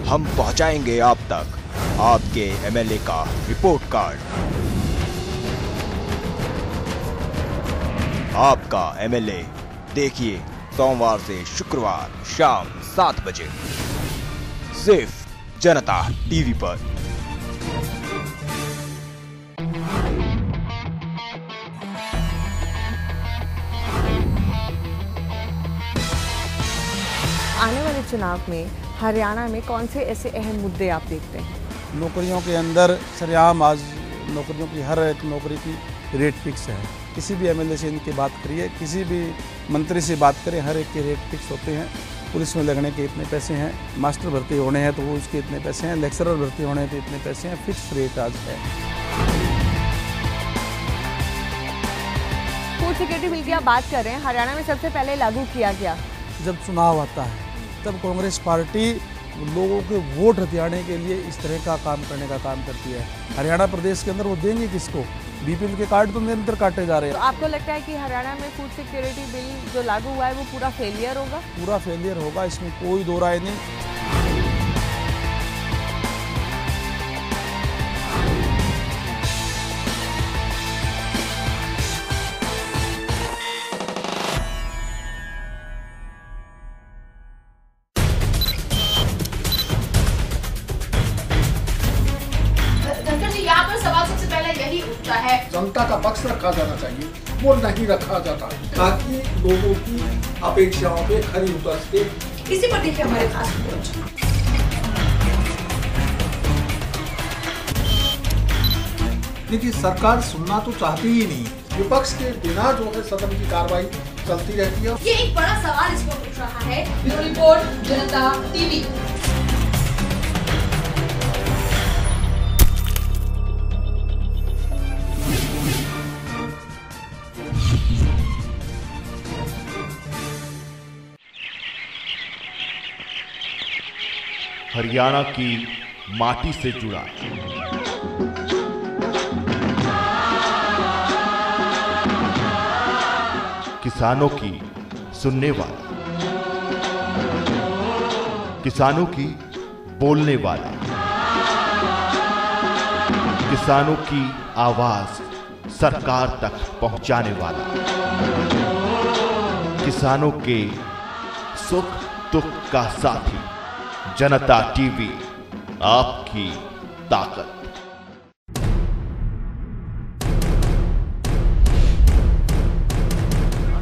हम पहुंचाएंगे आप तक आपके एमएलए का रिपोर्ट कार्ड। आपका एमएलए देखिए सोमवार से शुक्रवार शाम 7 बजे सिर्फ जनता टीवी पर। आने वाले चुनाव में हरियाणा में कौन से ऐसे अहम मुद्दे आप देखते हैं? नौकरियों के अंदर सरेआम आज नौकरियों की हर एक नौकरी की रेट फिक्स है। किसी भी एमएलए से इनकी बात करिए, किसी भी मंत्री से बात करें, हर एक के रेट फिक्स होते हैं। पुलिस में लगने के इतने पैसे हैं, मास्टर भर्ती होने हैं तो वो उसके इतने पैसे हैं, लेक्चरर भर्ती होने हैं तो इतने पैसे हैं, फिक्स रेट आज है। फूड सिक्योरिटी बिल की आप बात कर रहे हैं, हरियाणा में सबसे पहले लागू किया गया। जब चुनाव आता है तब कांग्रेस पार्टी लोगों के वोट हथियाने के लिए इस तरह का काम करने का काम करती है। हरियाणा प्रदेश के अंदर वो देंगे किसको? बीपीएल के कार्ड तो निरंतर काटे जा रहे हैं। तो आपको लगता है कि हरियाणा में फूड सिक्योरिटी बिल जो लागू हुआ है वो पूरा फेलियर होगा? पूरा फेलियर होगा, इसमें कोई दो राय नहीं। जनता का पक्ष रखा जाना चाहिए, वो नहीं रखा जाता ताकि लोगों की अपेक्षाओं पे खरी उतर सके। इसी पर देखिए हमारे खास रिपोर्ट। देखिए सरकार सुनना तो चाहती ही नहीं, विपक्ष के बिना जो है सदन की कार्रवाई चलती रहती है। ये एक बड़ा सवाल इस पर उठ रहा है। ब्यूरो रिपोर्ट, जनता टीवी। हरियाणा की माटी से जुड़ा किसानों की सुनने वाला, किसानों की बोलने वाला, किसानों की आवाज सरकार तक पहुंचाने वाला, किसानों के सुख दुख का साथी, जनता टीवी, आपकी ताकत।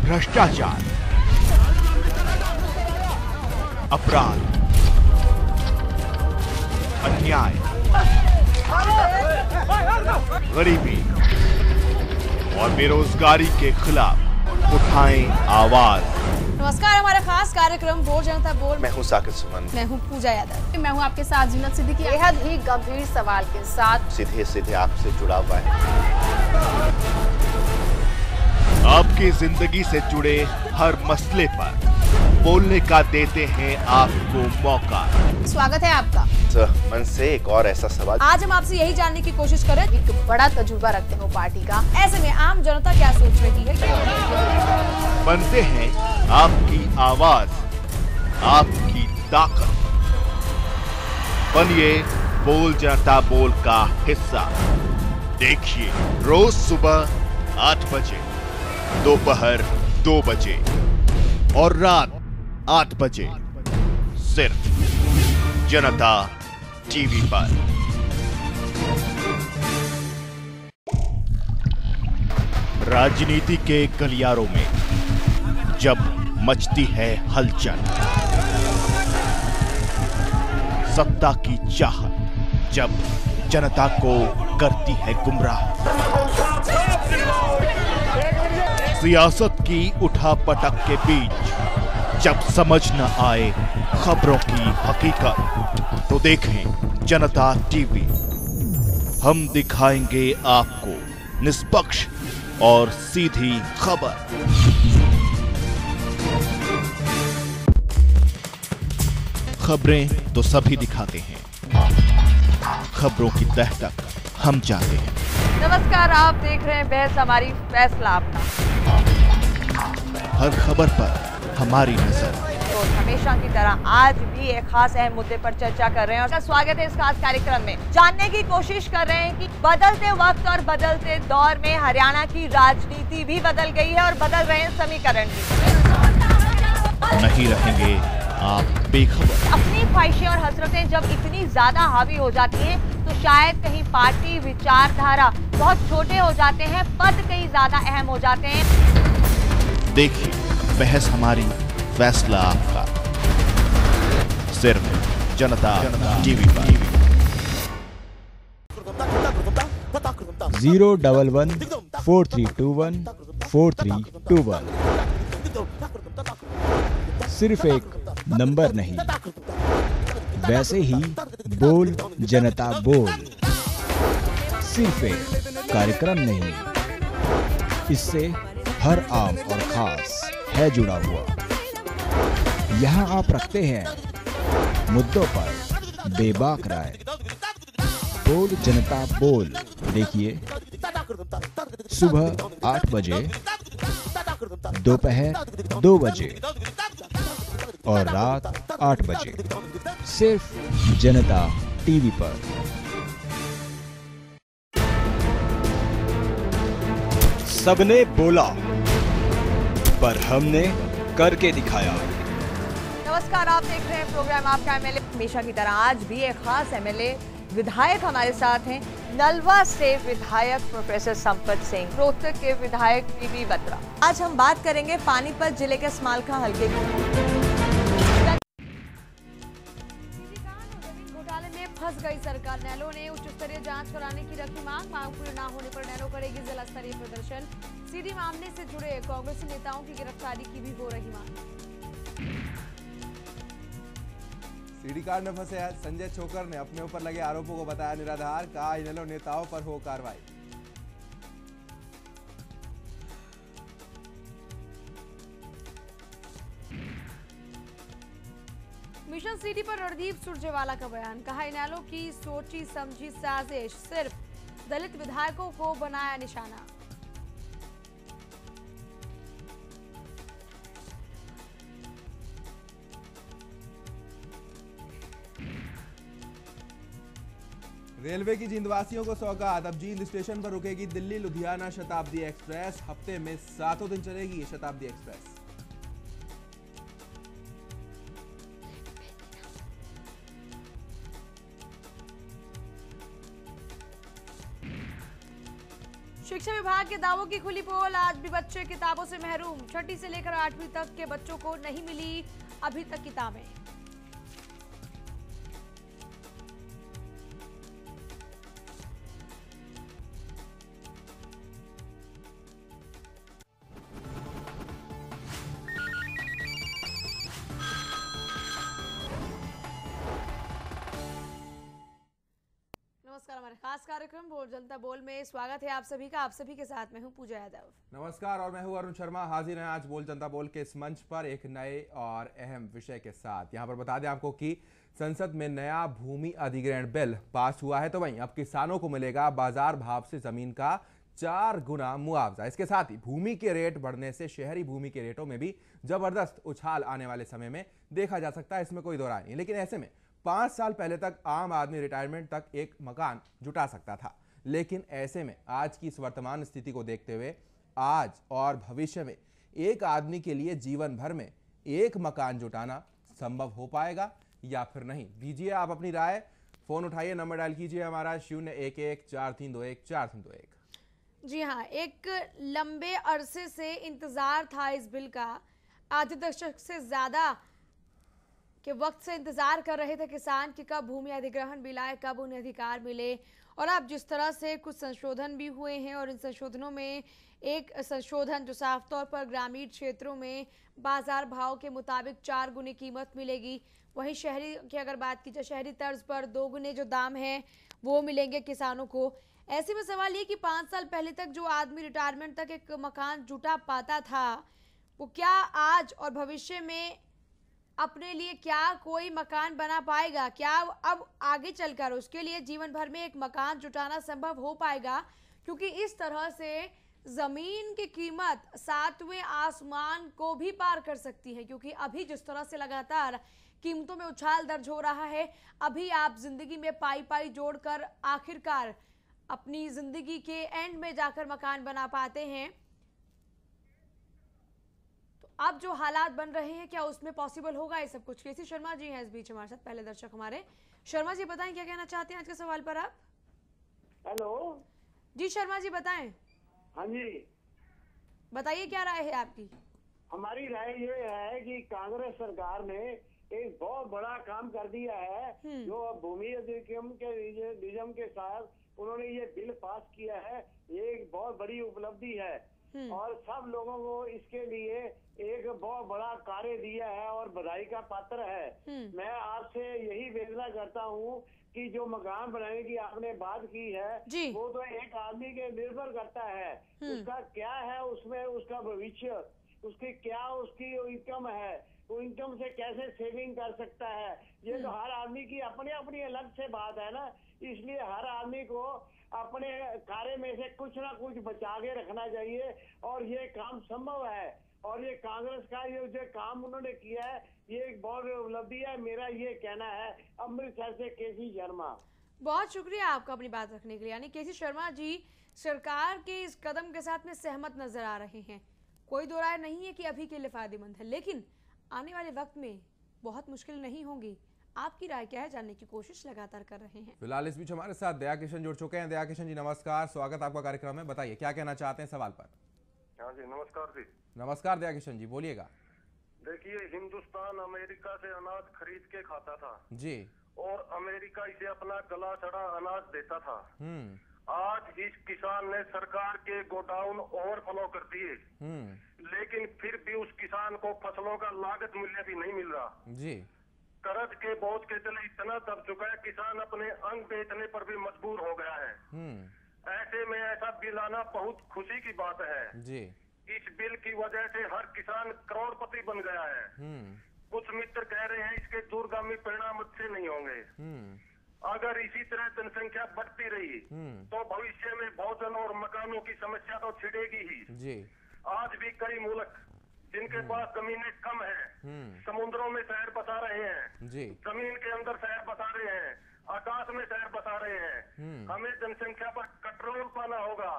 भ्रष्टाचार, अपराध, अन्याय, गरीबी और बेरोजगारी के खिलाफ उठाएं आवाज। नमस्कार, हमारा खास कार्यक्रम बोल जनता बोल। मैं हूं साकिब सुमन। मैं हूं पूजा यादव। मैं हूं आपके साथ जीनत सिद्दीकी। बेहद ही गंभीर सवाल के साथ सीधे सीधे आपसे जुड़ा हुआ है। आपकी जिंदगी से जुड़े हर मसले पर बोलने का देते हैं आपको मौका। स्वागत है आपका। मन से एक और ऐसा सवाल। आज हम आपसे यही जानने की कोशिश करें, एक बड़ा तजुर्बा रखते हो पार्टी का, ऐसे में आम जनता क्या सोच रही है? बनते हैं आपकी आवाज, आपकी ताकत। बनिए बोल जनता बोल का हिस्सा। देखिए रोज सुबह 8 बजे, दोपहर 2 बजे और रात 8 बजे सिर्फ जनता टीवी पर। राजनीति के गलियारों में जब मचती है हलचल, सत्ता की चाहत जब जनता को करती है गुमराह, सियासत की उठापटक के बीच जब समझ न आए खबरों की हकीकत, तो देखें जनता टीवी। हम दिखाएंगे आपको निष्पक्ष और सीधी खबर। खबरें तो सभी दिखाते हैं, खबरों की तह तक हम जाते हैं। नमस्कार, आप देख रहे हैं बहस हमारी, फैसला आपका। हर खबर पर हमारी नजर। तो रोज हमेशा की तरह आज भी एक खास अहम मुद्दे पर चर्चा कर रहे हैं और स्वागत है इस खास कार्यक्रम में। जानने की कोशिश कर रहे हैं कि बदलते वक्त और बदलते दौर में हरियाणा की राजनीति भी बदल गई है और बदल रहे हैं समीकरण भी। नहीं रहेंगे आप बेखबर। अपनी ख्वाहिशें और हसरतें जब इतनी ज्यादा हावी हो जाती हैं तो शायद कहीं पार्टी विचारधारा बहुत छोटे हो जाते हैं, पद कहीं ज्यादा अहम हो जाते हैं। देखिए बहस हमारी, फैसला आपका, सिर्फ जनता टीवी पर। 011-4321-4321 सिर्फ एक नंबर नहीं, वैसे ही बोल जनता बोल सिर्फ एक कार्यक्रम नहीं, इससे हर आम और खास है जुड़ा हुआ। यहाँ आप रखते हैं मुद्दों पर बेबाक राय। बोल जनता बोल देखिए सुबह 8 बजे, दोपहर 2 बजे और रात 8 बजे, सिर्फ जनता टीवी पर। सबने बोला पर हमने करके दिखाया। नमस्कार, आप देख रहे हैं प्रोग्राम आपका एमएलए। हमेशा की तरह आज भी एक खास एमएलए विधायक हमारे साथ हैं। नलवा से विधायक प्रोफेसर संपत सिंह, रोहतक के विधायक पीबी बत्रा। आज हम बात करेंगे पानीपत जिले के स्मालखा हलके की। घोटाले में फंस गई सरकार। नैलो ने उच्च स्तरीय जांच कराने की रखी मांग पूरी न होने पर नैलो करेगी जिला स्तरीय प्रदर्शन। सीडी मामले से जुड़े कांग्रेसी नेताओं की गिरफ्तारी की भी हो रही मांग। सीडी कांड में फंसे संजय छोकर ने अपने ऊपर लगे आरोपों को बताया निराधार, कहा इनेलो नेताओं पर हो कार्रवाई। मिशन सीडी पर रणदीप सुरजेवाला का बयान, कहा इनेलो की सोची समझी साजिश, सिर्फ दलित विधायकों को बनाया निशाना। रेलवे की जींदवासियों को सौगात, अब जींद स्टेशन पर रुकेगी दिल्ली लुधियाना शताब्दी एक्सप्रेस। हफ्ते में 7 दिन चलेगी ये शताब्दी एक्सप्रेस। शिक्षा विभाग के दावों की खुली पोल, आज भी बच्चे किताबों से महरूम। 6ठी से लेकर 8वीं तक के बच्चों को नहीं मिली अभी तक किताबें। नमस्कार, हमारे खास कार्यक्रम बोल जनता बोल में स्वागत है आप सभी का। आप सभी के साथ मैं हूं पूजा यादव। नमस्कार और मैं हूं अरुण शर्मा। हाजिर हैं आज बोल जनता बोल के इस मंच पर एक नए और अहम विषय के साथ। यहां पर बता दें आपको कि संसद में नया भूमि अधिग्रहण बिल पास हुआ है, तो वहीं अब किसानों को मिलेगा बाजार भाव से जमीन का 4 गुना मुआवजा। इसके साथ ही भूमि के रेट बढ़ने से शहरी भूमि के रेटों में भी जबरदस्त उछाल आने वाले समय में देखा जा सकता है, इसमें कोई दो राय नहीं। लेकिन ऐसे में 5 साल पहले तक आम आदमी रिटायरमेंट तक एक मकान जुटा सकता था, लेकिन ऐसे में आज की इस वर्तमान स्थिति को देखते हुए आज और भविष्य में एक आदमी के लिए जीवन भर में एक मकान जुटाना संभव हो पाएगा या फिर नहीं। दीजिए आप अपनी राय, फोन उठाइए, नंबर डायल कीजिए हमारा 011-4321-4321। जी हाँ, एक लंबे अरसे से इंतजार था इस बिल का। आधे दशक से ज्यादा के वक्त से इंतजार कर रहे थे किसान कि कब भूमि अधिग्रहण बिल आए, कब उन्हें अधिकार मिले। और अब जिस तरह से कुछ संशोधन भी हुए हैं और इन संशोधनों में एक संशोधन जो साफ तौर पर ग्रामीण क्षेत्रों में बाजार भाव के मुताबिक 4 गुनी कीमत मिलेगी, वहीं शहरी की अगर बात की जाए शहरी तर्ज पर 2 गुने जो दाम है वो मिलेंगे किसानों को। ऐसे में सवाल ये कि 5 साल पहले तक जो आदमी रिटायरमेंट तक एक मकान जुटा पाता था, वो क्या आज और भविष्य में अपने लिए क्या कोई मकान बना पाएगा? क्या अब आगे चलकर उसके लिए जीवन भर में एक मकान जुटाना संभव हो पाएगा? क्योंकि इस तरह से जमीन की कीमत 7वें आसमान को भी पार कर सकती है, क्योंकि अभी जिस तरह से लगातार कीमतों में उछाल दर्ज हो रहा है, अभी आप जिंदगी में पाई पाई जोड़कर आखिरकार अपनी जिंदगी के एंड में जाकर मकान बना पाते हैं। तो अब जो हालात बन रहे हैं, क्या उसमें पॉसिबल होगा ये सब कुछ? केसी शर्मा जी हैं इस बीच हमारे साथ, पहले दर्शक हमारे। शर्मा जी बताएं, क्या कहना चाहते हैं आज के सवाल पर आप? हेलो जी शर्मा जी बताएं। हाँ जी बताइए, क्या राय है आपकी? हमारी राय ये है कि कांग्रेस सरकार ने एक बहुत बड़ा काम कर दिया है, जो भूमि अधिग्रहण के साथ उन्होंने ये बिल पास किया है। ये एक बहुत बड़ी उपलब्धि है और सब लोगों को इसके लिए एक बहुत बड़ा कार्य दिया है और बधाई का पात्र है। मैं आपसे यही वेदना करता हूँ कि जो मकान बनाने की आपने बात की है वो तो एक आदमी के निर्भर करता है, उसका क्या है, उसमें उसका भविष्य, उसकी क्या उसकी इनकम है, वो इनकम से कैसे सेविंग कर सकता है, ये तो हर आदमी की अपनी अपनी अलग से बात है ना। इसलिए हर आदमी को अपने कार्य में से कुछ ना कुछ बचा के रखना चाहिए और ये काम संभव है। और ये कांग्रेस का ये जो काम उन्होंने किया है ये एक बहुत उपलब्धि है, मेरा ये कहना है। अमृतसर से केसी शर्मा। बहुत शुक्रिया आपका अपनी बात रखने के लिए। यानी केसी शर्मा जी सरकार के इस कदम के साथ में सहमत नजर आ रहे हैं। कोई दो राय नहीं है कि अभी के लिए फायदेमंद है, लेकिन आने वाले वक्त में बहुत मुश्किल नहीं होंगी। आपकी राय क्या है जानने की कोशिश लगातार कर रहे हैं। फिलहाल इस बीच हमारे साथ दया किशन जुड़ चुके हैं। दया किशन जी नमस्कार, स्वागत आपका कार्यक्रम में। बताइए क्या कहना चाहते हैं सवाल पर? हाँ जी नमस्कार जी। नमस्कार दया किशन जी, बोलिएगा। देखिए, हिंदुस्तान अमेरिका से अनाज खरीद के खाता था जी, और अमेरिका इसे अपना गला सड़ा अनाज देता था। आज इस किसान ने सरकार के गोडाउन ओवरफ्लो कर दिए, लेकिन फिर भी उस किसान को फसलों का लागत मूल्य भी नहीं मिल रहा जी। कर्ज के बोझ के तले इतना दब चुका है, किसान अपने अंग बेचने पर भी मजबूर हो गया है। ऐसे में ऐसा बिल आना बहुत खुशी की बात है जी। इस बिल की वजह से हर किसान करोड़पति बन गया है। कुछ मित्र कह रहे हैं इसके दूरगामी परिणाम अच्छे नहीं होंगे। अगर इसी तरह जनसंख्या बढ़ती रही तो भविष्य में भोजन और मकानों की समस्या तो छिड़ेगी ही जी। आज भी कई मुल्क जिनके पास जमीनें कम है समुद्रों में शहर बसा रहे हैं जी, जमीन के अंदर शहर बसा रहे हैं, आकाश में शहर बसा रहे हैं। हमें जनसंख्या पर कंट्रोल पाना होगा,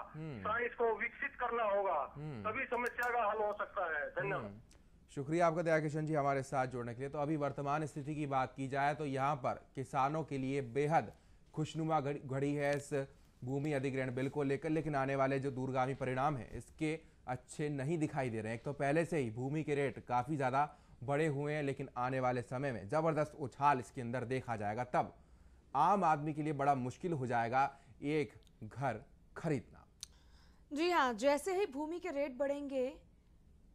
साइंस को विकसित करना होगा, तभी समस्या का हल हो सकता है। धन्यवाद। शुक्रिया आपका दया किशन जी हमारे साथ जुड़ने के लिए। तो अभी वर्तमान स्थिति की बात की जाए तो यहाँ पर किसानों के लिए बेहद खुशनुमा घड़ी है इस भूमि अधिग्रहण बिल को लेकर, लेकिन आने वाले जो दूरगामी परिणाम है इसके अच्छे नहीं दिखाई दे रहे हैं। एक तो पहले से ही भूमि के रेट काफ़ी ज़्यादा बढ़े हुए हैं, लेकिन आने वाले समय में ज़बरदस्त उछाल इसके अंदर देखा जाएगा, तब आम आदमी के लिए बड़ा मुश्किल हो जाएगा एक घर खरीदना। जी हाँ, जैसे ही भूमि के रेट बढ़ेंगे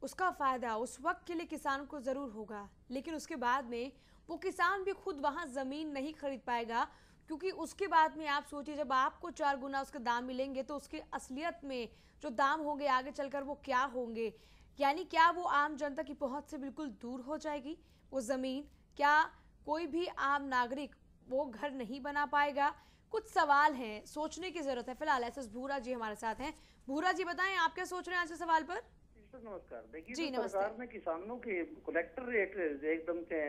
उसका फायदा उस वक्त के लिए किसान को जरूर होगा, लेकिन उसके बाद में वो किसान भी खुद वहां जमीन नहीं खरीद पाएगा, क्योंकि उसके बाद में आप सोचिए जब आपको 4 गुना उसके दाम मिलेंगे तो उसके असलियत में जो दाम होंगे आगे चलकर वो क्या होंगे। यानी क्या वो आम जनता की पहुंच से बिल्कुल दूर हो जाएगी वो जमीन? क्या कोई भी आम नागरिक वो घर नहीं बना पाएगा? कुछ सवाल हैं, सोचने की जरूरत है। फिलहाल एसएस भूरा जी हमारे साथ हैं। भूरा जी बताएं, आप क्या सोच रहे हैं आज के सवाल पर? नमस्कार। देखिए, तो सरकार ने किसानों के कलेक्टर रेट एकदम से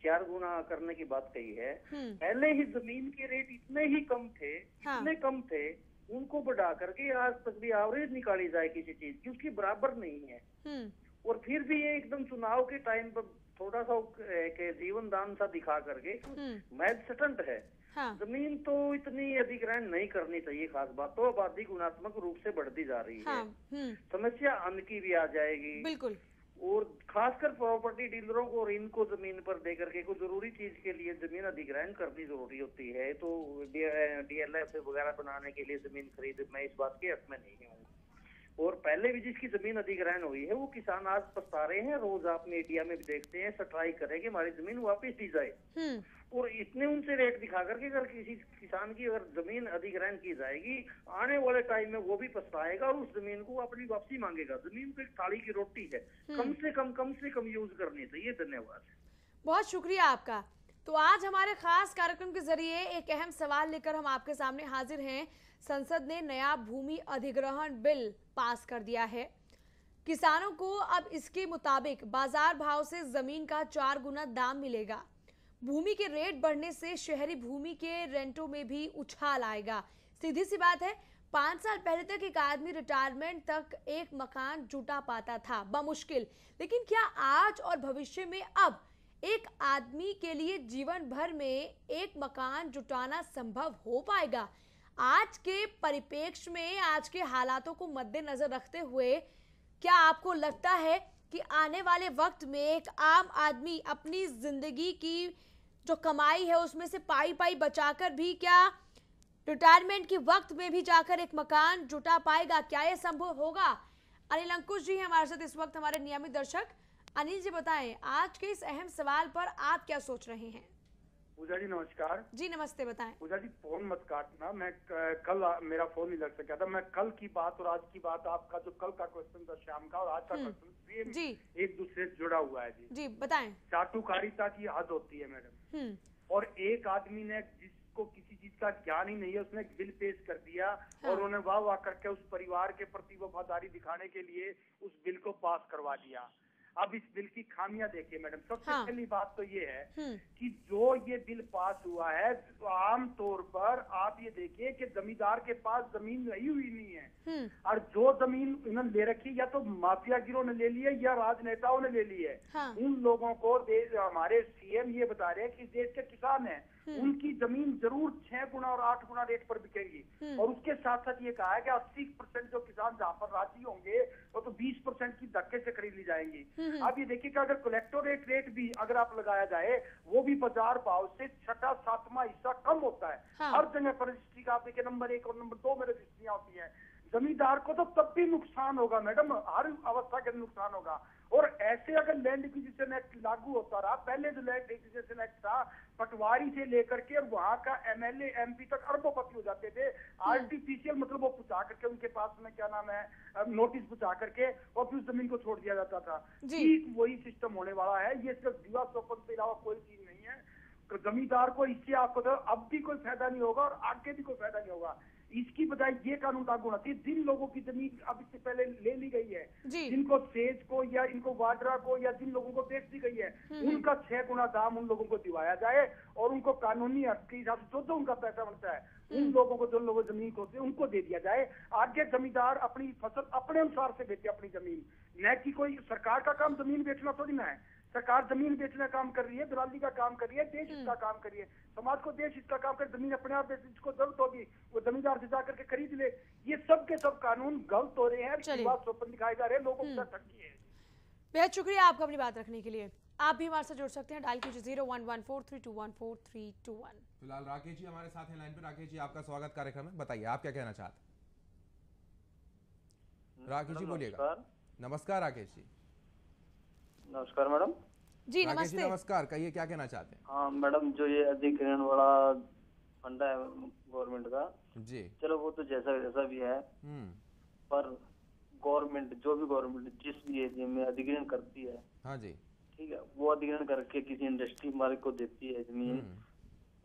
4 गुना करने की बात कही है। पहले ही जमीन के रेट इतने ही कम थे, इतने कम थे, उनको बढ़ा करके आज तक भी एवरेज निकाली जाए किसी चीज की, उसकी बराबर नहीं है। और फिर भी ये एकदम चुनाव के टाइम पर थोड़ा सा जीवन दान सा दिखा करके मैच स्टंट है। जमीन तो इतनी अधिग्रहण नहीं करनी चाहिए। खास बात तो आबादी गुणात्मक रूप से बढ़ती जा रही है, समस्या अन्न की भी आ जाएगी। बिल्कुल। और खासकर प्रॉपर्टी डीलरों को और इनको जमीन पर दे करके कोई जरूरी चीज के लिए जमीन अधिग्रहण करनी जरूरी होती है। तो डीएलएफ वगैरह बनाने के लिए जमीन खरीद, मैं इस बात के हक में नहीं हूँ। और पहले भी जिसकी जमीन अधिग्रहण हुई है वो किसान आज पछता रहे हैं। रोज आप मीडिया में भी देखते हैं, स्ट्राइक करेंगे हमारी जमीन वापस दी जाए। और इतने उनसे रेट दिखा करके अगर किसी किसान की अगर जमीन अधिग्रहण की जाएगी, आने वाले टाइम में वो भी पछताएगा और उस जमीन को अपनी वापसी मांगेगा। जमीन तो एक थाली की रोटी है, कम से कम यूज करनी चाहिए। धन्यवाद। बहुत शुक्रिया आपका। तो आज हमारे खास कार्यक्रम के जरिए एक अहम सवाल लेकर हम आपके सामने हाजिर हैं। संसद ने नया भूमि अधिग्रहण बिल पास कर दिया है। किसानों को अब इसके मुताबिक बाजार भाव से जमीन का 4 गुना दाम मिलेगा। भूमि के रेट बढ़ने से शहरी भूमि के रेंटों में भी उछाल आएगा। सीधी सी बात है, 5 साल पहले तक एक आदमी रिटायरमेंट तक एक मकान जुटा पाता था बमुश्किल, लेकिन क्या आज और भविष्य में अब एक आदमी के लिए जीवन भर में एक मकान जुटाना संभव हो पाएगा? आज के परिप्रेक्ष्य में, आज के हालातों को मद्देनजर रखते हुए क्या आपको लगता है कि आने वाले वक्त में एक आम आदमी अपनी जिंदगी की जो कमाई है उसमें से पाई बचाकर भी क्या रिटायरमेंट के वक्त में भी जाकर एक मकान जुटा पाएगा? क्या यह संभव होगा? अनिल अंकुश जी हमारे साथ इस वक्त, हमारे नियमित दर्शक। अनिल जी बताएं, आज के इस अहम सवाल पर आप क्या सोच रहे हैं? पूजा जी नमस्कार। जी नमस्ते, बताएं। पूजा जी फोन मत काटना, मैं कल मेरा फोन नहीं लग सका था। मैं कल की बात और आज की बात, आपका जो कल का क्वेश्चन था शाम का और आज का क्वेश्चन जी एक दूसरे से जुड़ा हुआ है जी। जी बताएं। चाटुकारिता की हद होती है मैडम, और एक आदमी ने जिसको किसी चीज का ज्ञान ही नहीं है उसने बिल पेश कर दिया और उन्हें वाह करके उस परिवार के प्रति वफादारी दिखाने के लिए उस बिल को पास करवा दिया। अब इस बिल की खामियां देखिए मैडम। सबसे पहली बात तो ये है कि जो ये बिल पास हुआ है, तो आम तौर पर आप ये देखिए कि जमींदार के पास जमीन रही हुई नहीं है, और जो जमीन उन्होंने ले रखी या तो माफिया गिरोह ने ले ली है या राजनेताओं ने ले ली है। उन लोगों को हमारे सीएम ये बता रहे हैं कि देश के किसान हैं, उनकी जमीन जरूर 6 गुना और 8 गुना रेट पर बिकेगी। और उसके साथ साथ ये कहा है कि 80% जो किसान जहाँ पर राजी होंगे वो तो 20% की धक्के से खरीद ली जाएंगी। अब ये देखिए कि अगर कलेक्टोरेट रेट भी अगर आप लगाया जाए, वो भी बाजार भाव से 6वां हिस्सा कम होता है। हर जगह पर रजिस्ट्री का आप देखिए नंबर 1 और नंबर 2 में रजिस्ट्रियां होती है। जमींदार को तो तब भी नुकसान होगा मैडम, हर अवस्था के नुकसान होगा। और ऐसे अगर लैंड एक्विजिशन एक्ट लागू होता रहा, पहले जो लैंड एक्विजिशन एक्ट था, पटवारी से लेकर के वहां का एमएलए एमपी तक अरबोपति हो जाते थे। आर्टिफिशियल मतलब वो पुछा करके उनके पास में क्या नाम है नोटिस पुछा करके और फिर जमीन को छोड़ दिया जाता था। ठीक वही सिस्टम होने वाला है। ये सिर्फ दिवा स्वप्न के अलावा कोई चीज नहीं है। जमींदार को इससे आपको तो अब भी कोई फायदा नहीं होगा और आगे भी कोई फायदा नहीं होगा। इसकी बजाय ये कानून लागू होना चाहिए, जिन लोगों की जमीन अब इससे पहले ले ली गई है, जिनको सेज को या इनको वाड्रा को या जिन लोगों को बेच दी गई है, उनका 6 गुना दाम उन लोगों को दिवाया जाए और उनको कानूनी हक के हिसाब से जो उनका पैसा बनता है उन लोगों को, जो लोगों जमीन को होते हैं उनको दे दिया जाए। आगे जमींदार अपनी फसल अपने अनुसार से बेचे अपनी जमीन, न कि कोई सरकार का काम जमीन बेचना थोड़ी ना है। सरकार जमीन बेचने का काम कर रही है, दलाली का काम कर रही है, देश इसका काम कर रही है, समाज को देश इसका काम कर, जमीन अपने आप जिसको जरूरत होगी वो जमींदार से जाकर के खरीद ले। ये सब के सब कानून गलत हो रहे हैं, स्वप्न दिखाए जा रहे हैं, लोगों को ठगी है। बेहद शुक्रिया आपका अपनी बात रखने के लिए। आप भी हमारे साथ जुड़ सकते हैं, डायल कीजिए 011432144321। फिलहाल राकेश जी हमारे साथ हैं लाइन पे। राकेश जी आपका स्वागत कार्यक्रम में, बताइए आप क्या कहना चाहते हैं? राकेश जी बोलिएगा। नमस्कार राकेश जी। नमस्कार मैडम जी। नमस्ते। नमस्कार, कहिए क्या कहना चाहते हैं? हाँ मैडम, जो ये अधिग्रहण वाला फंडा है गवर्नमेंट का जी, चलो वो तो जैसा भी है, पर गवर्नमेंट जो भी गवर्नमेंट जिस भी एरिया में अधिग्रहण करती है, हाँ जी, ठीक है, वो अधिग्रहण करके किसी इंडस्ट्री मालिक को देती है जमीन।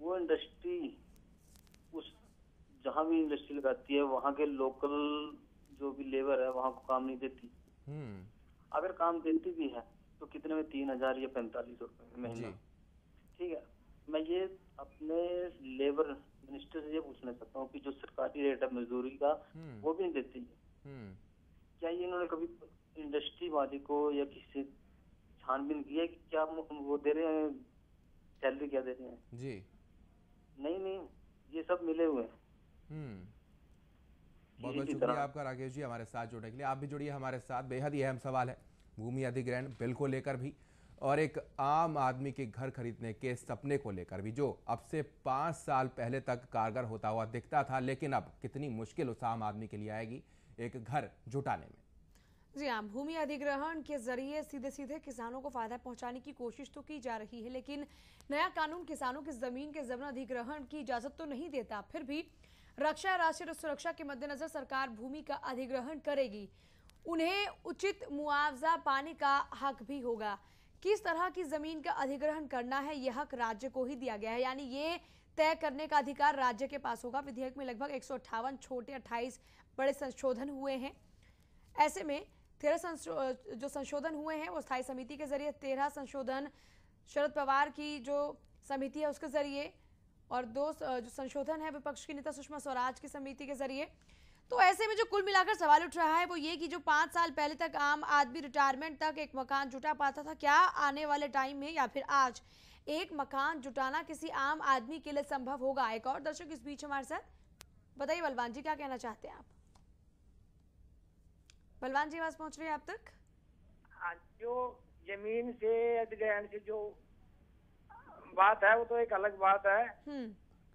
वो इंडस्ट्री उस जहाँ भी इंडस्ट्री लगाती है वहाँ के लोकल जो भी लेबर है वहाँ को काम नहीं देती। अगर काम देती भी है तो कितने में 3000 या 4500 रुपए महीना। ठीक है, मैं ये अपने लेबर मिनिस्टर से ये पूछना चाहता हूँ कि जो सरकारी रेट है मजदूरी का वो भी नहीं देती है। क्या ये इन्होंने कभी इंडस्ट्री वाले को या किसी छानबीन किया कि क्या वो दे रहे हैं, सैलरी क्या दे रहे हैं? जी नहीं, ये सब मिले हुए हैं। बहुत बहुत शुक्रिया आपका राकेश जी हमारे साथ जुड़ने के लिए। आप भी जुड़िए हमारे साथ। बेहद ही अहम सवाल है भूमि अधिग्रहण बिल को लेकर भी और एक आम आदमी के घर खरीदने के सपने को लेकर भी, जो अब से 5 साल पहले तक कारगर होता हुआ दिखता था, लेकिन अब कितनी मुश्किल उस आम आदमी के लिए आएगी एक घर जुटाने में। जी हाँ, भूमि अधिग्रहण के जरिए सीधे सीधे किसानों को फायदा पहुंचाने की कोशिश तो की जा रही है, लेकिन नया कानून किसानों की जमीन के जबरन अधिग्रहण की इजाजत तो नहीं देता। फिर भी रक्षा, राष्ट्रीय सुरक्षा के मद्देनजर सरकार भूमि का अधिग्रहण करेगी। उन्हें उचित मुआवजा पाने का हक भी होगा। किस तरह की जमीन का अधिग्रहण करना है यह हक राज्य को ही दिया गया है, यानी ये तय करने का अधिकार राज्य के पास होगा। विधेयक में लगभग 158 छोटे 28 बड़े संशोधन हुए हैं। ऐसे में 13 जो संशोधन हुए हैं वो स्थायी समिति के जरिए, 13 संशोधन शरद पवार की जो समिति है उसके जरिए, और 2 जो संशोधन है विपक्ष की नेता सुषमा स्वराज की समिति के जरिए। तो ऐसे में जो कुल मिलाकर सवाल उठ रहा है वो ये कि जो 5 साल पहले तक आम आदमी रिटायरमेंट तक एक मकान जुटा पाता था, क्या आने वाले टाइम में या फिर आज एक मकान जुटाना किसी आम आदमी के लिए संभव होगा? एक और दर्शक इस बीच हमारे साथ, बताइए बलवान जी क्या कहना चाहते हैं आप? बलवान जी आवाज पहुंच रही है आप तक? जो जमीन से अधिग्रहण से जो बात है वो तो एक अलग बात है।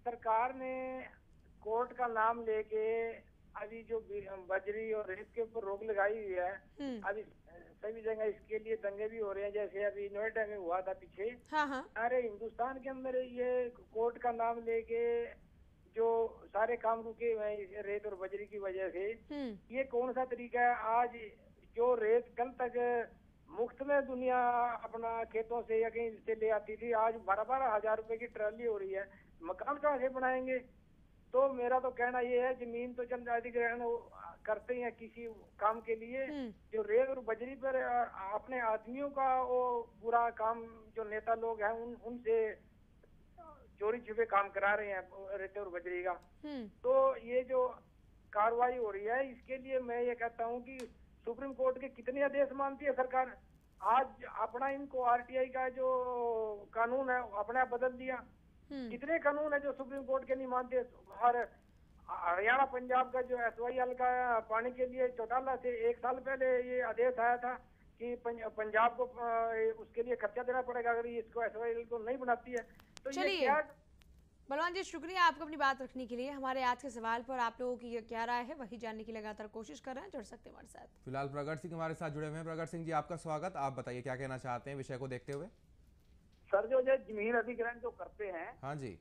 सरकार ने कोर्ट का नाम लेके अभी जो बजरी और रेत के ऊपर रोक लगाई हुई है, अभी सभी जगह इसके लिए दंगे भी हो रहे हैं, जैसे अभी नोएडा में हुआ था पीछे। सारे हिंदुस्तान के अंदर ये कोर्ट का नाम लेके जो सारे काम रुके हुए हैं रेत और बजरी की वजह से, ये कौन सा तरीका है? आज जो रेत कल तक मुफ्त में दुनिया अपना खेतों से या कहीं से ले आती थी, आज 12-12 हजार रुपए की ट्रॉली हो रही है, मकान कहाँ से बनाएंगे? तो मेरा तो कहना ये है जमीन तो चंद अधिग्रहण करते हैं किसी काम के लिए, जो रेत और बजरी पर अपने आदमियों का वो बुरा काम जो नेता लोग हैं उनसे चोरी छिपे काम करा रहे हैं रेत और बजरी का। तो ये जो कार्रवाई हो रही है इसके लिए मैं ये कहता हूँ कि सुप्रीम कोर्ट के कितने आदेश मानती है सरकार? आज अपना इनको आरटीआई का जो कानून है अपने आप बदल दिया। कितने कानून है जो सुप्रीम कोर्ट के नहीं मानते? और हरियाणा पंजाब का जो SYL का पानी के लिए चौटाला से 1 साल पहले ये आदेश आया था कि पंजाब को उसके लिए खर्चा देना पड़ेगा अगर ये इसको SYL को नहीं बनाती है। तो चलिए बलवान जी, शुक्रिया आपको अपनी बात रखने के लिए। हमारे आज के सवाल पर आप लोगों की क्या राय है वही जानने की लगातार कोशिश कर रहे हैं। जुड़ सकते हैं हमारे साथ। फिलहाल प्रगट सिंह हमारे साथ जुड़े हुए हैं। प्रगट सिंह जी आपका स्वागत। आप बताइए क्या कहना चाहते हैं विषय को देखते हुए? सर जो जमीन अधिग्रहण जो करते हैं, हाँ जी,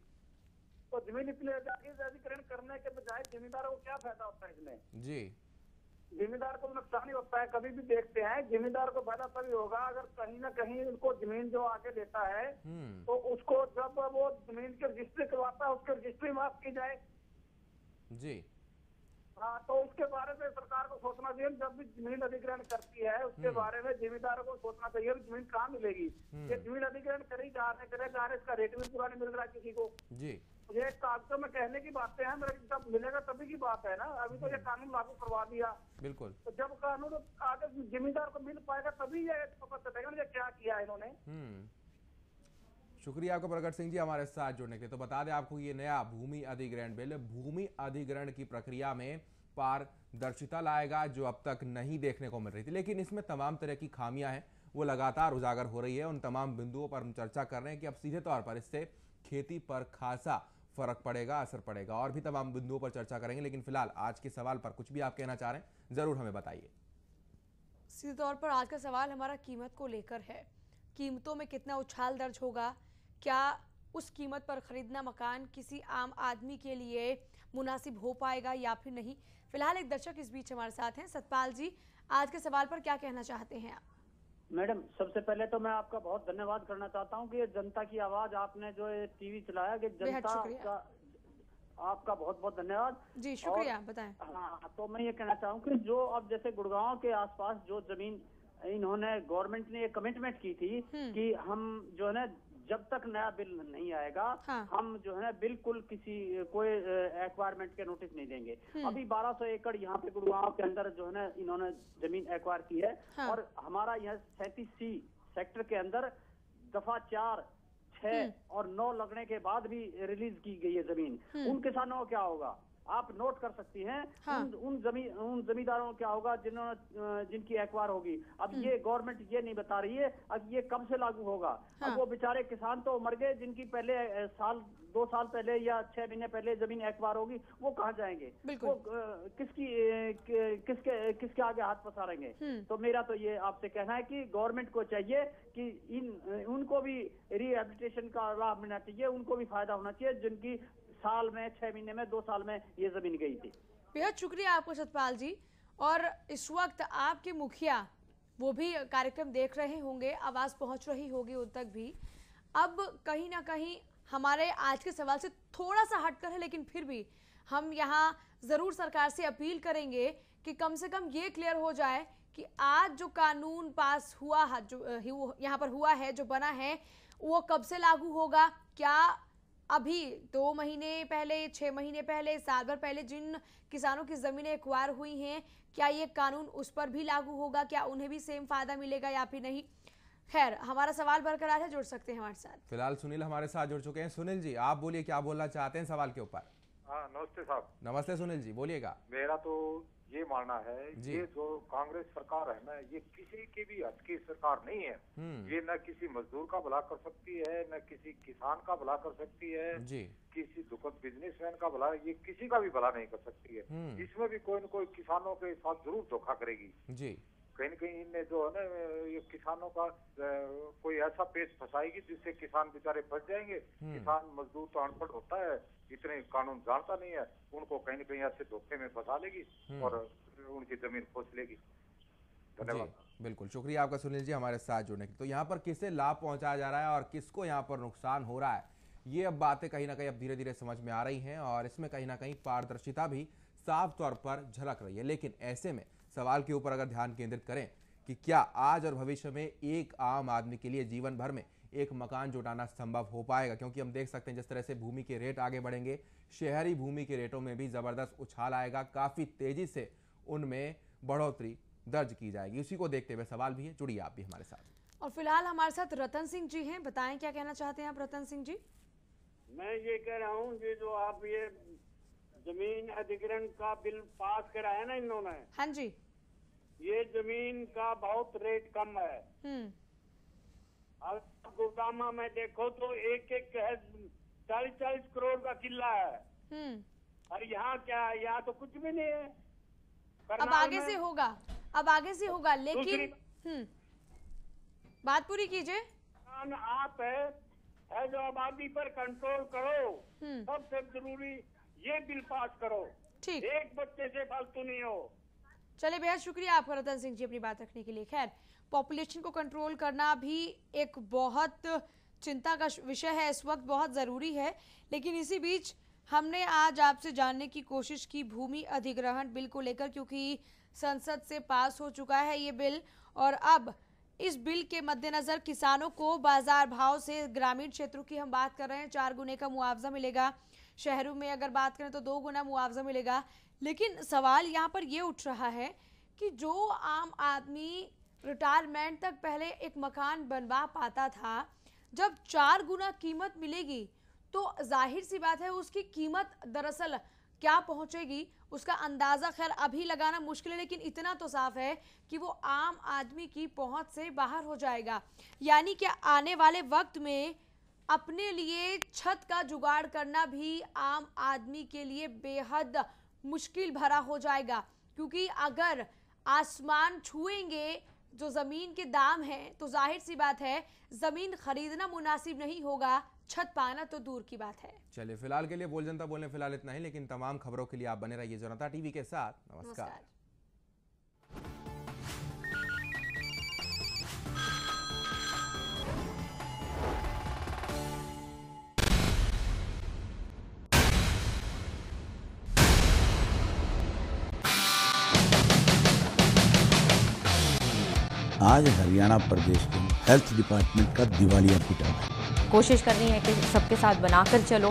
तो जमीन अधिग्रहण करने के बजाय जमींदारों को क्या फायदा होता है इसमें? जी, जमींदार को नुकसान ही होता है। कभी भी देखते हैं जमींदार को फायदा तभी होगा अगर कहीं ना कहीं उनको जमीन जो आके देता है तो उसको जब वो जमीन की रजिस्ट्री करवाता है उसकी रजिस्ट्री माफ की जाए। जी हाँ, तो उसके बारे में सरकार को सोचना चाहिए। जब भी जमीन अधिग्रहण करती है उसके बारे में जमींदारों को सोचना चाहिए जमीन कहाँ मिलेगी। ये जमीन अधिग्रहण करे जा रहे इसका रेट भी पूरा नहीं मिल रहा किसी को। जी, ये कागजों में कहने की बातें हैं, मेरे जब मिलेगा तभी की बात है ना। अभी तो ये कानून लागू करवा दिया, बिल्कुल। तो जब कानून आगे जमींदार को मिल पाएगा तभी ये पता चलेगा ना क्या किया इन्होंने। शुक्रिया आपका प्रगट सिंह जी हमारे साथ जुड़ने के लिए। तो बता दें आपको ये नया भूमि अधिग्रहण बिल भूमि अधिग्रहण की प्रक्रिया में पारदर्शिता लाएगा जो अब तक नहीं देखने को मिल रही थी, लेकिन इसमें तमाम तरह की खामियां हैं वो लगातार उजागर हो रही है। उन तमाम बिंदुओं पर हम चर्चा कर रहे हैं कि अब सीधे तौर पर इससे खेती पर खासा फर्क पड़ेगा, असर पड़ेगा, और भी तमाम बिंदुओं पर चर्चा करेंगे। लेकिन फिलहाल आज के सवाल पर कुछ भी आप कहना चाह रहे हैं जरूर हमें बताइए। सीधे तौर पर आज का सवाल हमारा कीमत को लेकर है। कीमतों में कितना उछाल दर्ज होगा? क्या उस कीमत पर खरीदना मकान किसी आम आदमी के लिए मुनासिब हो पाएगा या फिर नहीं? फिलहाल एक दर्शक इस बीच हमारे साथ हैं। सतपाल जी, आज के सवाल पर क्या कहना चाहते हैं आप? मैडम, सबसे पहले तो मैं आपका बहुत धन्यवाद करना चाहता हूं कि ये जनता की आवाज आपने जो ये टीवी चलाया कि जनता का आपका बहुत बहुत धन्यवाद जी। शुक्रिया, बताएं। हाँ, तो मैं ये कहना चाहूँ कि जो अब जैसे गुड़गांव के आसपास जो जमीन इन्होंने गवर्नमेंट ने ये कमिटमेंट की थी कि हम जो है ना जब तक नया बिल नहीं आएगा हम जो है बिल्कुल कोई एक्वायरमेंट के नोटिस नहीं देंगे। अभी 1200 एकड़ यहाँ पे गुड़गांव के अंदर जो है ना इन्होंने जमीन एक्वायर की है और हमारा यहाँ 37C सेक्टर के अंदर दफा 4, 6 और 9 लगने के बाद भी रिलीज की गई है जमीन। उन किसानों को क्या होगा आप नोट कर सकती हैं। उन जमींदारों को क्या होगा जिनकी एक्वायर होगी। अब ये गवर्नमेंट ये नहीं बता रही है अब ये कब से लागू होगा। अब वो बेचारे किसान तो मर गए जिनकी पहले 2 साल पहले या 6 महीने पहले जमीन एक्वायर होगी, वो कहाँ जाएंगे? वो किसके आगे हाथ पसारेंगे? तो मेरा तो ये आपसे कहना है कि गवर्नमेंट को चाहिए कि उनको भी रिहेबिलिटेशन का लाभ मिलना चाहिए, उनको भी फायदा होना चाहिए जिनकी साल में 6 महीने में 2 साल में ये जमीन गई थी। बेहद शुक्रिया आपको सतपाल जी। और इस वक्त आपके मुखिया वो भी कार्यक्रम देख रहे होंगे, आवाज़ पहुंच रही होगी उन तक भी। अब कहीं ना कहीं हमारे आज के सवाल से थोड़ा सा हटकर है, लेकिन फिर भी हम यहाँ ज़रूर सरकार से अपील करेंगे कि कम से कम ये क्लियर हो जाए कि आज जो कानून पास हुआ है, जो यहाँ पर हुआ है, जो बना है, वो कब से लागू होगा। क्या अभी 2 महीने पहले, 6 महीने पहले, साल भर पहले जिन किसानों की ज़मीनें एक्वायर हुई हैं, क्या ये कानून उस पर भी लागू होगा, क्या उन्हें भी सेम फायदा मिलेगा या फिर नहीं। खैर, हमारा सवाल बरकरार है, जुड़ सकते हैं हमारे साथ। फिलहाल सुनील हमारे साथ जुड़ चुके हैं। सुनील जी, आप बोलिए, क्या बोलना चाहते हैं सवाल के ऊपर। हाँ, नमस्ते साहब। नमस्ते सुनील जी, बोलिएगा। मेरा तो ये मानना है, ये जो कांग्रेस सरकार है ना, ये किसी की भी हद की सरकार नहीं है। ये न किसी मजदूर का भला कर सकती है, न किसी किसान का भला कर सकती है जी, किसी दुकान बिजनेसमैन का भला, ये किसी का भी भला नहीं कर सकती है। इसमें भी कोई न कोई किसानों के साथ जरूर धोखा करेगी जी। कहीं न कहीं इनने जो है ना, ये किसानों का कोई ऐसा पेच फंसाएगी जिससे किसान बेचारे फंस जाएंगे। किसान मजदूर तो अनपढ़ होता है, इतने कानून जानता नहीं है, उनको कहीं न कहीं ऐसे धोखे में फंसा लेगी और उनकी जमीन खोज लेगी। धन्यवाद। बिल्कुल, शुक्रिया आपका सुनील जी हमारे साथ जुड़ने की। तो यहाँ पर किसे लाभ पहुंचाया जा रहा है और किसको यहाँ पर नुकसान हो रहा है, ये अब बातें कहीं ना कहीं अब धीरे धीरे समझ में आ रही हैं और इसमें कहीं ना कहीं पारदर्शिता भी साफ तौर पर झलक रही है। लेकिन ऐसे में सवाल के ऊपर अगर ध्यान केंद्रित करें कि क्या आज और भविष्य में एक आम आदमी के लिए जीवन भर में एक मकान जुटाना संभव हो पाएगा, क्योंकि हम देख सकते हैं जिस तरह से भूमि के रेट आगे बढ़ेंगे, शहरी भूमि के रेटों में भी जबरदस्त उछाल आएगा, काफी तेजी से उनमें बढ़ोतरी दर्ज की जाएगी। उसी को देखते हुए सवाल भी है, जुड़िए आप भी हमारे साथ। और फिलहाल हमारे साथ रतन सिंह जी हैं, बताएं क्या कहना चाहते हैं आप रतन सिंह जी। मैं ये कह रहा हूँ कि जो आप ये जमीन अधिग्रहण का बिल पास कराया ना इन्होंने, हाँ जी, ये जमीन का बहुत रेट कम है। अब गोदामा में देखो तो एक 40-40 करोड़ का किला है, और यहाँ क्या है, यहाँ तो कुछ भी नहीं है। अब आगे से होगा, अब आगे से होगा, लेकिन बात पूरी कीजिए। आप है जो आबादी पर कंट्रोल करो, सबसे जरूरी ये बिल पास करो। ठीक, एक बच्चे से फालतू नहीं हो। चलिए, बेहद शुक्रिया आपका रतन सिंह जी अपनी बात रखने के लिए। खैर, पॉपुलेशन को कंट्रोल करना भी एक बहुत चिंता का विषय है, इस वक्त बहुत ज़रूरी है। लेकिन इसी बीच हमने आज आपसे जानने की कोशिश की भूमि अधिग्रहण बिल को लेकर, क्योंकि संसद से पास हो चुका है ये बिल और अब इस बिल के मद्देनज़र किसानों को बाजार भाव से, ग्रामीण क्षेत्रों की हम बात कर रहे हैं, 4 गुने का मुआवजा मिलेगा, शहरों में अगर बात करें तो 2 गुना मुआवजा मिलेगा। लेकिन सवाल यहाँ पर ये उठ रहा है कि जो आम आदमी रिटायरमेंट तक पहले एक मकान बनवा पाता था, जब 4 गुना कीमत मिलेगी तो जाहिर सी बात है उसकी कीमत दरअसल क्या पहुंचेगी उसका अंदाज़ा खैर अभी लगाना मुश्किल है, लेकिन इतना तो साफ है कि वो आम आदमी की पहुंच से बाहर हो जाएगा। यानी कि आने वाले वक्त में अपने लिए छत का जुगाड़ करना भी आम आदमी के लिए बेहद मुश्किल भरा हो जाएगा, क्योंकि अगर आसमान छुएंगे जो ज़मीन के दाम हैं तो जाहिर सी बात है ज़मीन खरीदना मुनासिब नहीं होगा, छत पाना तो दूर की बात है। चलिए, फिलहाल के लिए बोल जनता बोलने फिलहाल इतना ही, लेकिन तमाम खबरों के लिए आप बने रहिए जनता टीवी के साथ। नमस्कार। आज हरियाणा प्रदेश के हेल्थ डिपार्टमेंट का दिवालिया पीटा है। कोशिश करनी है कि सबके साथ बनाकर चलो।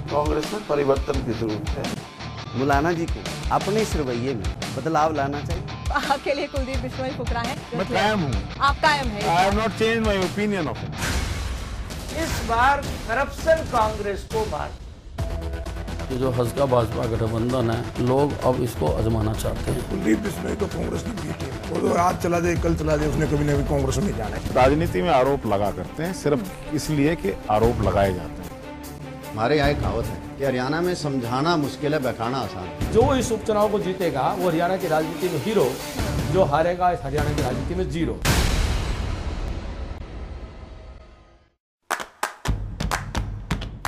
कांग्रेस में परिवर्तन की जरूरत है। मुलाना जी को अपने इस रवैये में बदलाव लाना चाहिए। आपके लिए कुलदीप बिश्नोई फुकरा है। मैं कायम हूँ। आप कायम है। I have not changed my opinion of it. इस बार करप्शन कांग्रेस को मार। ये जो हल्का भाजपा गठबंधन है, लोग अब इसको आजमाना चाहते हैं। कुलदीप बिश्नोई तो कांग्रेस की बेटी है, वो तो आज चला दे कल चला दे, उसने कभी न कभी कांग्रेस में जाना है। राजनीति में आरोप लगा करते हैं सिर्फ इसलिए कि आरोप लगाए जाते हैं। हमारे यहाँ एक कहावत है कि हरियाणा में समझाना मुश्किल है, बैठाना आसान। जो इस उपचुनाव को जीतेगा वो हरियाणा की राजनीति में हीरो, जो हारेगा इस हरियाणा की राजनीति में जीरो।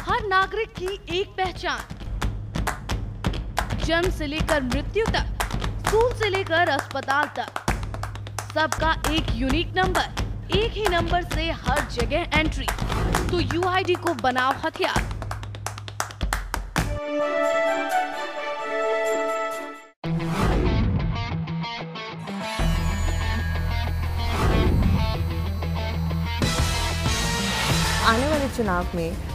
हर नागरिक की एक पहचान, जन्म से लेकर मृत्यु तक, स्कूल से लेकर अस्पताल तक, सबका एक यूनिक नंबर, एक ही नंबर से हर जगह एंट्री, तो यूआईडी को बनाओ हथियार। आने वाले चुनाव में